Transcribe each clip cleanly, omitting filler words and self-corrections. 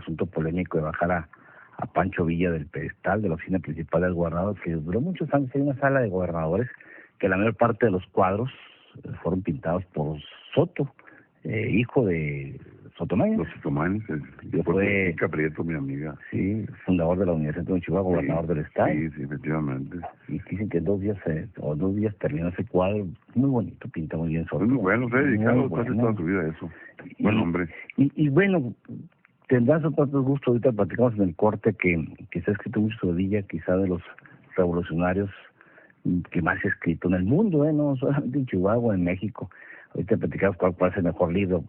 asunto polémico de bajar a Pancho Villa del pedestal de la oficina principal del gobernador, que duró muchos años. Hay una sala de gobernadores que la mayor parte de los cuadros fueron pintados por Soto, hijo de Sotomayor. Los Sotomanes, fue Prieto, mi amiga. Sí, fundador de la Universidad de Chihuahua, gobernador del estado. Sí, efectivamente. Y dicen que en 2 días terminó ese cuadro muy bonito, pinta muy bien Soto. Muy bueno, se ha dedicado toda su vida a eso. Buen hombre. Y bueno, tendrás otros gustos. Ahorita platicamos en el corte que se ha escrito mucho sobre Villa, quizá de los revolucionarios que más se ha escrito en el mundo, no solamente en Chihuahua, en México. Ahorita platicamos cuál es el mejor libro,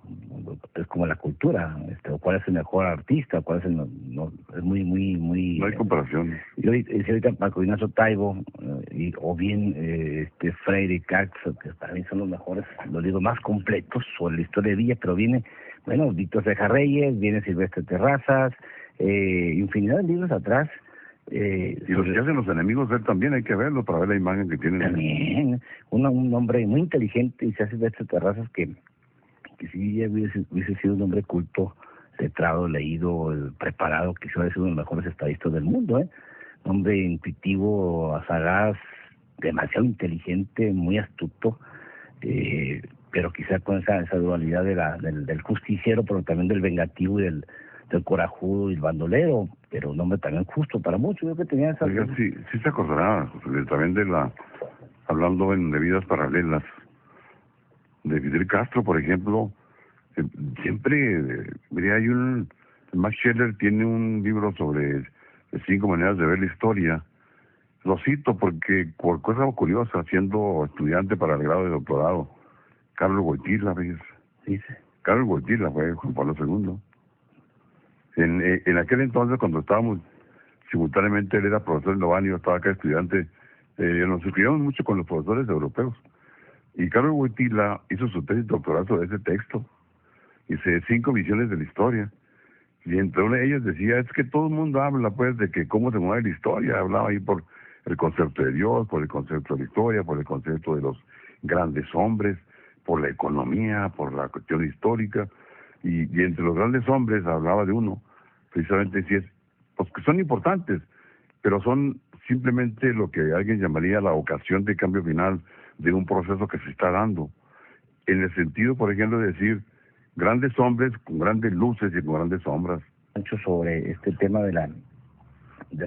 es como la cultura, o cuál es el mejor artista, cuál es es muy... No hay comparación. Y ahorita Paco Ignacio Taibo, o bien Freire y Katz, que para mí son los mejores, los libros más completos sobre la historia de Villa, pero viene, Víctor Ceja Reyes, viene Silvestre Terrazas, infinidad de libros atrás. Y los que hacen los enemigos de él también hay que verlo para ver la imagen que tienen. También, un hombre muy inteligente, y se hace de estas terrazas que si hubiese sido un hombre culto, letrado, leído, preparado, quizás hubiese sido uno de los mejores estadistas del mundo, Un hombre intuitivo, sagaz, demasiado inteligente, muy astuto, pero quizá con esa dualidad del justiciero, pero también del vengativo y del corajudo y el bandolero, pero un hombre también justo para muchos. Yo que tenía esa... Oiga, sí se acordará, José, también hablando de vidas paralelas, de Fidel Castro, por ejemplo, siempre, hay Max Scheler tiene un libro sobre 5 maneras de ver la historia. Lo cito porque, por cosa curiosa, siendo estudiante para el grado de doctorado, Carlos Wojtyla, Carlos Wojtyla fue Juan Pablo II. En aquel entonces, cuando estábamos simultáneamente, él era profesor en Lobán y yo estaba acá estudiante, nos suscribíamos mucho con los profesores europeos. Y Carlos Wojtyla hizo su tesis doctoral sobre ese texto. Hice 5 visiones de la historia. Y entre una de ellas decía, es que todo el mundo habla, pues, de que cómo se mueve la historia. Hablaba ahí por el concepto de Dios, por el concepto de la historia, por el concepto de los grandes hombres, por la economía, por la cuestión histórica. Y entre los grandes hombres hablaba de uno, precisamente pues que son importantes, pero son simplemente lo que alguien llamaría la ocasión de cambio final de un proceso que se está dando. En el sentido, por ejemplo, de decir, grandes hombres con grandes luces y con grandes sombras. Mucho sobre este tema de la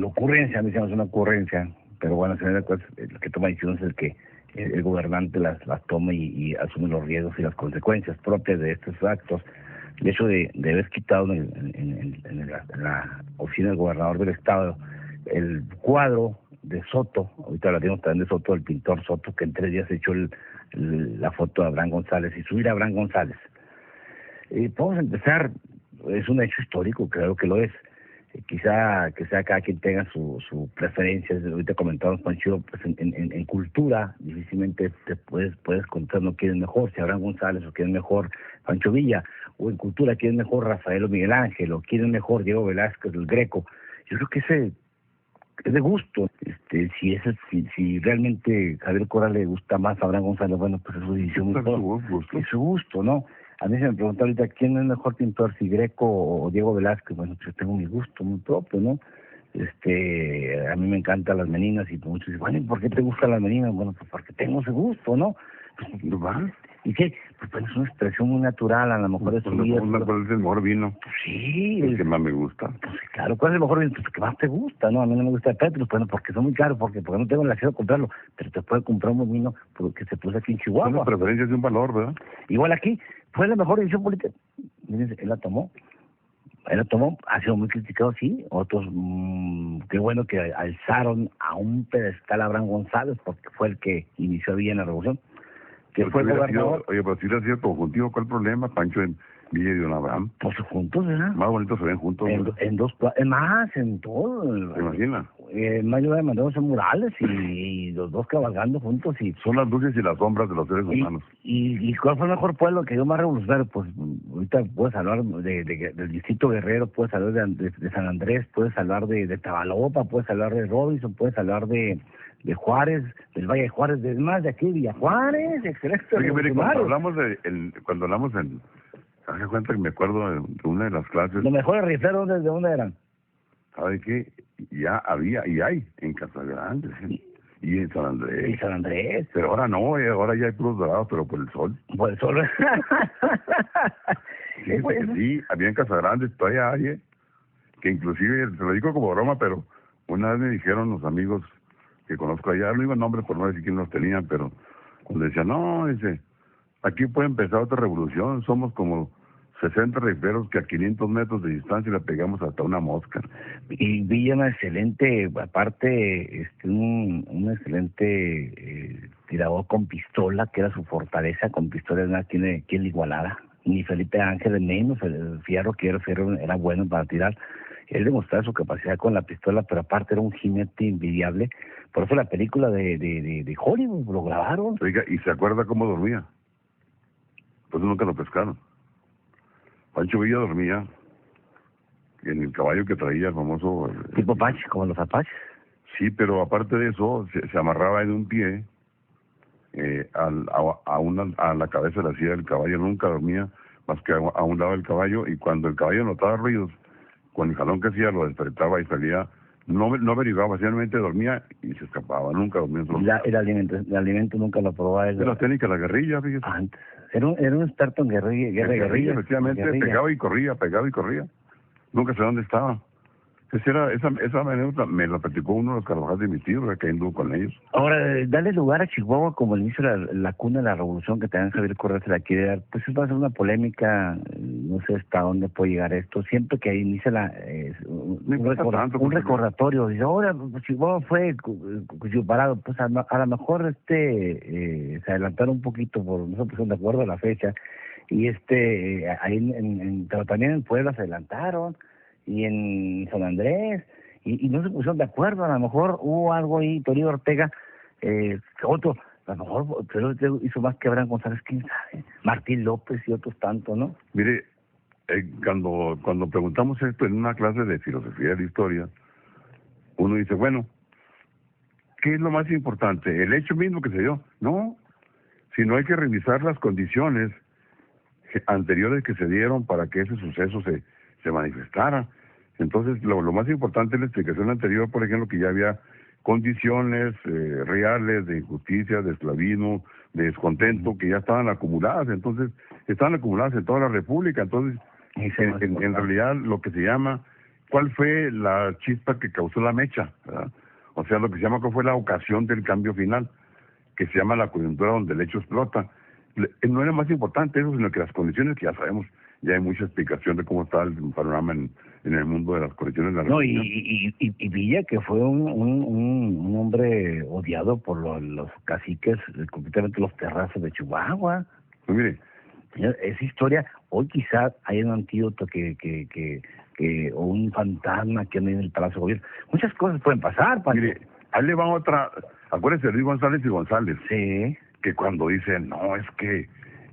ocurrencia, a mí se me hace una ocurrencia, pero bueno, el que toma decisiones es el que el gobernante las toma y asume los riesgos y las consecuencias propias de estos actos. El hecho de haber quitado en la oficina del gobernador del estado el cuadro de Soto, ahorita hablaremos también de Soto, el pintor Soto, que en 3 días echó la foto de Abraham González y subir a Abraham González. Podemos empezar, es un hecho histórico, creo que lo es. Quizá que sea cada quien tenga su preferencia. Ahorita comentamos, Pancho, pues en cultura difícilmente te puedes contar no quién es mejor, si Abraham González o quién es mejor Pancho Villa, o en cultura quién es mejor Rafael o Miguel Ángel, o quién es mejor Diego Velázquez o el Greco. Yo creo que ese es de gusto. Si realmente Javier Corral le gusta más a Abraham González, bueno, pues es su decisión, es su gusto, ¿no? A mí se me pregunta ahorita quién es mejor pintor, si Greco o Diego Velázquez. Bueno, pues yo tengo mi gusto muy propio, ¿no? A mí me encantan las meninas, y muchos dicen, bueno, ¿y por qué te gustan las meninas? Bueno, pues porque tengo ese gusto, ¿no? Pues, ¿y qué? Pues es una expresión muy natural, a lo mejor es ¿Cuál es el mejor vino? Pues sí. El que más me gusta. Pues claro, ¿cuál es el mejor vino? Pues el que más te gusta, ¿no? A mí no me gusta el Petrus, bueno, porque son muy caros, porque no tengo el acceso a comprarlo, pero te puede comprar un vino porque se puso aquí en Chihuahua. Son las preferencias de un valor, ¿verdad? Igual aquí, fue la mejor decisión política. Miren, él la tomó, ha sido muy criticado, sí. Otros, qué bueno que alzaron a un pedestal a Abraham González, porque fue el que inició bien la revolución. Que fue gobernador. Oye, pero si hubiera sido conjuntivo, ¿cuál problema, Pancho, en Villa y Don Abraham? Pues juntos, ¿verdad? Más bonitos se ven juntos. En todo. ¿Te imaginas? Mayo de mandándose murales y los dos cabalgando juntos. Son las luces y las sombras de los seres humanos. ¿Y cuál fue el mejor pueblo que dio más revolucionario? Pues ahorita puedes hablar del Distrito Guerrero, puedes hablar de San Andrés, puedes hablar de Tabalopa, puedes hablar de Robinson, puedes hablar de Juárez, del Valle de Juárez, de más de aquí, Villa Juárez, excelente. Oye, mire, cuando hablamos Hace cuenta que me acuerdo de una de las clases. Los mejores rifleros, ¿de dónde eran? ¿Sabe qué? Ya había, y hay, en Casagrande, y en San Andrés. Y San Andrés. Pero ahora no, ahora ya hay puros dorados, pero por el sol. Por el sol. Fíjese que sí, había en Casagrande, todavía hay, que inclusive, se lo digo como broma, pero una vez me dijeron los amigos que conozco allá, no iba el nombre por no decir quién los tenían, pero cuando decían, no, dice, aquí puede empezar otra revolución, somos como 60 rifleros que a 500 metros de distancia le pegamos hasta una mosca. Y vi una excelente, aparte, un excelente tirador con pistola, que era su fortaleza, con pistola no tiene quien le igualara. Ni Felipe Ángeles menos, el Fierro, que era bueno para tirar. Él demostraba su capacidad con la pistola, pero aparte era un jinete envidiable. Por eso la película de Hollywood lo grabaron. Oiga, ¿y se acuerda cómo dormía? Pues nunca lo pescaron. Pancho Villa dormía en el caballo que traía el famoso... Tipo Apache, como los Apaches. Sí, pero aparte de eso, se amarraba en un pie a la cabeza de la silla del caballo. Nunca dormía más que a un lado del caballo, y cuando el caballo notaba ruidos, con el jalón que hacía lo despertaba y salía. No averiguaba, simplemente dormía y se escapaba. Nunca dormía solo. El alimento nunca lo probaba. De la técnica de la guerrilla, fíjese. Antes. Era un experto en guerrilla. Efectivamente, pegaba y corría. Nunca sé dónde estaba. Esa anécdota me la platicó uno de los Carvajal de mis tíos, que anduvo con ellos. Ahora, darle lugar a Chihuahua como el inicio de la cuna de la revolución, que también Javier Correa se la quiere dar, pues va a ser una polémica, no sé hasta dónde puede llegar esto. Siempre que inicia un recordatorio, dice, ahora Chihuahua fue parado, pues a lo mejor se adelantaron un poquito, no se pusieron de acuerdo a la fecha, y ahí pero también en Puebla se adelantaron, y en San Andrés, y no se pusieron de acuerdo. A lo mejor hubo algo ahí, Toribio Ortega, otro, a lo mejor pero hizo más que Abraham González, quién sabe, Martín López y otros tantos, ¿no? Mire, cuando preguntamos esto en una clase de filosofía de la historia, uno dice, bueno, ¿qué es lo más importante? ¿El hecho mismo que se dio? No, sino hay que revisar las condiciones anteriores que se dieron para que ese suceso se manifestara. Entonces, lo más importante es la explicación anterior, por ejemplo, que ya había condiciones reales de injusticia, de esclavismo, de descontento, que ya estaban acumuladas. Entonces, estaban acumuladas en toda la República. Entonces, en realidad, lo que se llama, ¿cuál fue la chispa que causó la mecha? ¿Verdad? O sea, lo que se llama, ¿cuál fue la ocasión del cambio final? Que se llama la coyuntura donde el hecho explota. No era más importante eso, sino que las condiciones que ya sabemos, ya hay mucha explicación de cómo está el panorama en el mundo de las condiciones de la revolución. Y Villa, que fue un hombre odiado por los caciques, completamente los terrazos de Chihuahua. Pues mire, esa historia, hoy quizás hay un antídoto o un fantasma que anda en el Palacio de Gobierno. Muchas cosas pueden pasar, Pancho. Mire, ahí le va otra, acuérdese de Luis González y González. Sí. Que cuando dicen, no, es que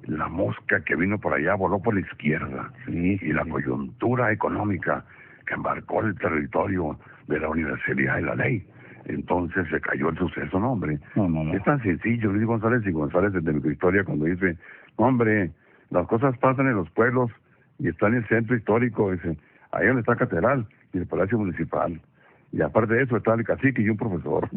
la mosca que vino por allá voló por la izquierda, sí, y la coyuntura económica que embarcó el territorio de la universalidad de la ley, entonces se cayó el suceso. No, hombre, no. Es tan sencillo. Luis González y González desde Microhistoria, cuando dice, hombre, las cosas pasan en los pueblos y está en el centro histórico, dice, ahí donde está la catedral y el palacio municipal. Y aparte de eso está el cacique y un profesor.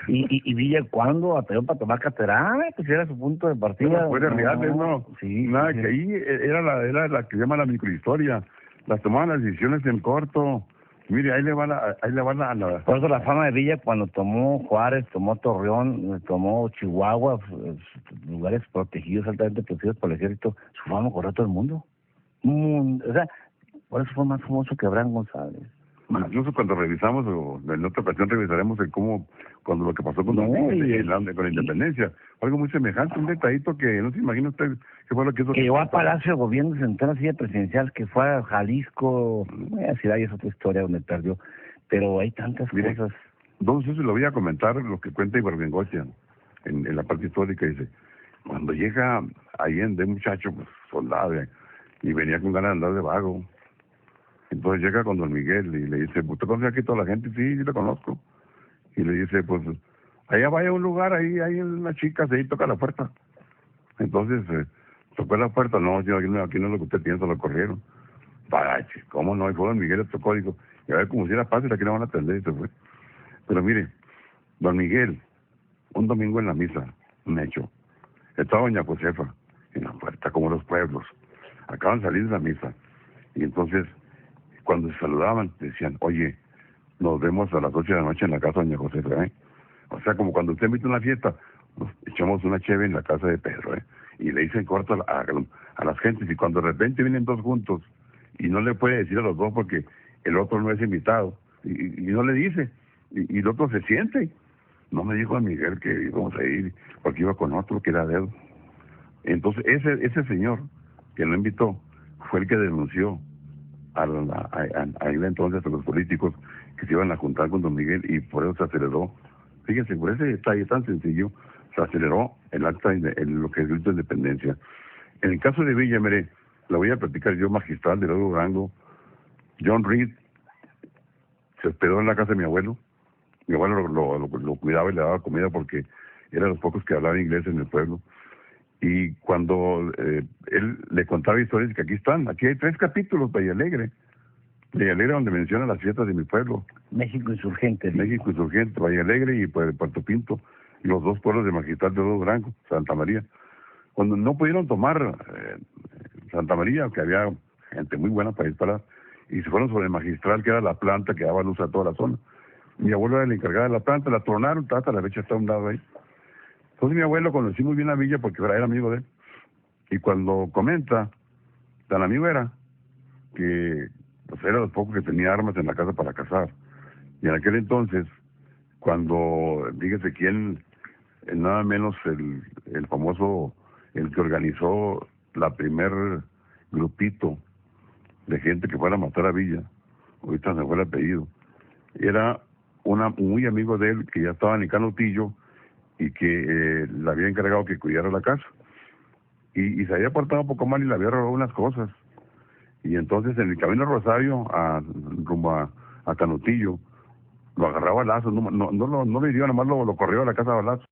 Y Villa, ¿cuándo apeló para tomar catedral? Pues era su punto de partida. No, fuera reales, no. Sí, nada, sí. Que ahí era la que se llama la microhistoria. Las tomaban las decisiones en corto. Mire, ahí le va la... Por eso la fama de Villa, cuando tomó Juárez, tomó Torreón, tomó Chihuahua, lugares protegidos, altamente protegidos por el ejército, su fama corrió a todo el mundo. O sea, por eso fue más famoso que Abraham González. Incluso cuando revisamos, o en otra ocasión revisaremos cuando lo que pasó con con la independencia, algo muy semejante, un detallito que no se imagina usted qué fue lo que hizo. Que llegó al Palacio de Gobierno, sentó en la silla presidencial, que fue a Jalisco, ciudad, y es otra historia donde perdió, pero hay tantas cosas. Entonces lo voy a comentar lo que cuenta Ibarbengotia en la parte histórica. Dice, cuando llega Allende, muchacho, pues soldado, y venía con ganas de andar de vago. Entonces llega con don Miguel y le dice, ¿usted conoce aquí toda la gente? Sí, yo la conozco. Y le dice, pues, allá vaya a un lugar, ahí hay una chica, ahí toca la puerta. Entonces Tocó la puerta, no, señor, aquí no es lo que usted piensa, lo corrieron. Parache, ¿cómo no? Y fue don Miguel, le tocó, dijo, y a ver como si era fácil, aquí no van a atender, y se fue. Pero mire, don Miguel, un domingo en la misa, un hecho, estaba doña Josefa en la puerta, como los pueblos, acaban de salir de la misa, y entonces, cuando se saludaban, decían, oye, nos vemos a las 8 de la noche en la casa de doña Josefa, ¿eh? O sea, como cuando usted invita a una fiesta, nos echamos una cheve en la casa de Pedro, ¿eh? Y le dicen corto a las gentes, y cuando de repente vienen dos juntos, y no le puede decir a los dos porque el otro no es invitado, y no le dice, y el otro se siente. No me dijo a Miguel que íbamos a ir, porque iba con otro que era dedo. Entonces, ese señor que lo invitó fue el que denunció a entonces a los políticos que se iban a juntar con don Miguel, y por eso se aceleró. Fíjense, por ese detalle tan sencillo, se aceleró el acta en lo que es el grito de independencia. En el caso de Villa, mire, la voy a platicar yo, magistral de Durango. John Reed se hospedó en la casa de mi abuelo. Mi abuelo lo cuidaba y le daba comida porque era de los pocos que hablaba inglés en el pueblo. Y cuando él le contaba historias, que aquí hay 3 capítulos, Valle Alegre, donde menciona las fiestas de mi pueblo. México Insurgente. México Insurgente, Valle Alegre y Puerto Pinto, los 2 pueblos de Magistral de Durango, Santa María. Cuando no pudieron tomar Santa María, que había gente muy buena para disparar, y se fueron sobre el Magistral, que era la planta que daba luz a toda la zona. Mi abuelo era el encargado de la planta, la tronaron, hasta la fecha está a un lado ahí. Entonces mi abuelo conocí muy bien la villa porque era amigo de él. Y cuando comenta, tan amigo era, que pues era de los pocos que tenía armas en la casa para cazar. Y en aquel entonces, cuando, dígase quién, nada menos el famoso, el que organizó la primer grupito de gente que fuera a matar a Villa, ahorita se fue el apellido, era muy amigo de él, que ya estaba en el Canutillo, y que le había encargado que cuidara la casa. Y se había portado un poco mal y le había robado unas cosas. Y entonces en el camino a Rosario, rumbo a Canutillo, lo agarraba a balazos, no le dio, nada más lo corrió a la casa a balazos.